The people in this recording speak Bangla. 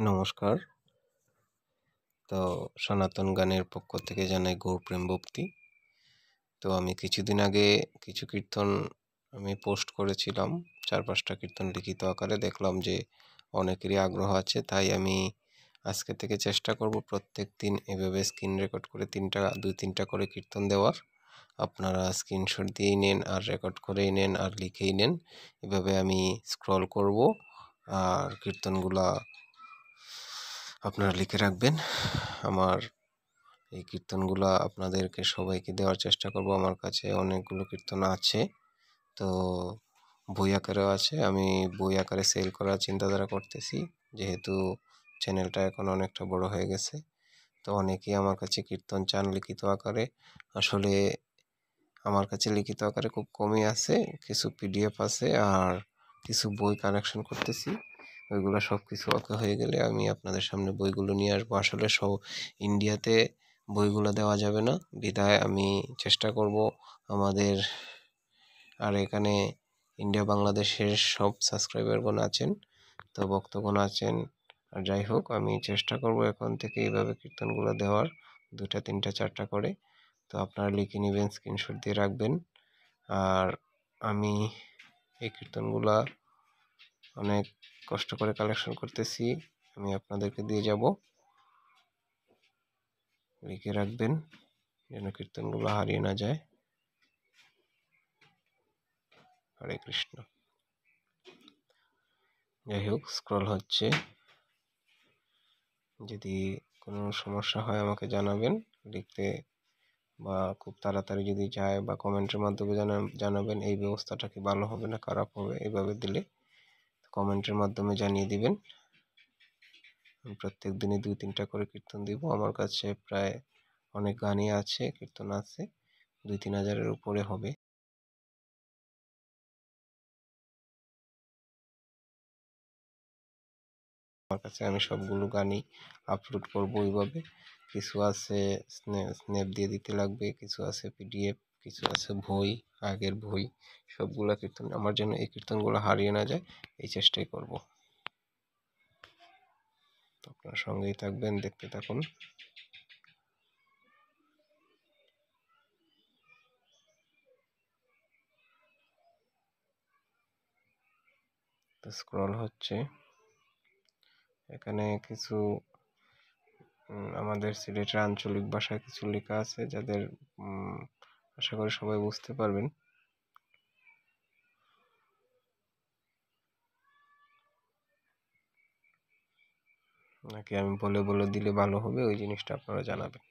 নমস্কার। তো সনাতন গানের পক্ষ থেকে জানাই গৌর প্রেম ভক্তি। তো আমি কিছুদিন আগে কিছু কীর্তন আমি পোস্ট করেছিলাম, 4-5টা কীর্তন লিখিত আকারে। দেখলাম যে অনেকেরই আগ্রহ আছে, তাই আমি আজকে থেকে চেষ্টা করব প্রত্যেক দিন এভাবে স্ক্রিন রেকর্ড করে 2-3টা করে কীর্তন দেওয়ার। আপনারা স্ক্রিনশট দিয়েই নেন, আর রেকর্ড করেই নেন, আর লিখেই নেন। এভাবে আমি স্ক্রল করব, আর কীর্তনগুলা আপনারা লিখে রাখবেন। আমার এই কীর্তনগুলা আপনাদেরকে সবাইকে দেওয়ার চেষ্টা করব। আমার কাছে অনেকগুলো কীর্তন আছে, তো বই আকারেও আছে। আমি বই আকারে সেল করার চিন্তাধারা করতেছি, যেহেতু চ্যানেলটা এখন অনেকটা বড় হয়ে গেছে। তো অনেকেই আমার কাছে কীর্তন চান লিখিত আকারে। আসলে আমার কাছে লিখিত আকারে খুব কমই আছে, কিছু পিডিএফ আছে, আর কিছু বই কালেকশন করতেছি। ওইগুলো সব কিছু ওকে হয়ে গেলে আমি আপনাদের সামনে বইগুলো নিয়ে আসবো। আসলে সব ইন্ডিয়াতে বইগুলো দেওয়া যাবে না, বিধায় আমি চেষ্টা করব আমাদের, আর এখানে ইন্ডিয়া বাংলাদেশের সব সাবস্ক্রাইবারগণ আছেন, তো ভক্তগণ আছেন। আর যাই হোক, আমি চেষ্টা করব এখন থেকে এইভাবে কীর্তনগুলো দেওয়ার, 2টা 3টা 4টা করে। তো আপনারা লিখে নেবেন, স্ক্রিনশট দিয়ে রাখবেন। আর আমি এই কীর্তনগুলা অনেক কষ্ট করে কালেকশন করতেছি, আমি আপনাদেরকে দিয়ে যাব। লিখে রাখবেন যেন কীর্তনগুলো হারিয়ে না যায়। হরে কৃষ্ণ। যাই হোক, স্ক্রল হচ্ছে। যদি কোনো সমস্যা হয় আমাকে জানাবেন লিখতে, বা খুব তাড়াতাড়ি যদি যায়, বা কমেন্টের মাধ্যমে জানাবেন এই ব্যবস্থাটা কি ভালো হবে না খারাপ হবে। এইভাবে দিলে কমেন্টের মাধ্যমে জানিয়ে দিবেন। আমি প্রত্যেক দিনে 2-3টা করে কীর্তন দিব। আমার কাছে প্রায় অনেক গানই আছে, কীর্তন আছে, 2-3 হাজারের উপরে হবে। আমার কাছে আমি সবগুলো গানই আপলোড করব ওইভাবে। কিছু আছে স্ন্যাপ দিয়ে দিতে লাগবে, কিছু আছে পিডিএফ, কিছু আছে বই, আগের বই। সবগুলা কীর্তন আমার জন্য, এই কীর্তনগুলো হারিয়ে না যায় এই চেষ্টাই করব। আপনার সঙ্গেই থাকবেন, দেখতে থাকুন। তো স্ক্রল হচ্ছে। এখানে কিছু আমাদের সিলেটের আঞ্চলিক ভাষায় কিছু লেখা আছে, যাদের আশা করি সবাই বুঝতে পারবেন। নাকি আমি বলে বলে দিলে ভালো হবে, ওই জিনিসটা আপনারা জানাবেন।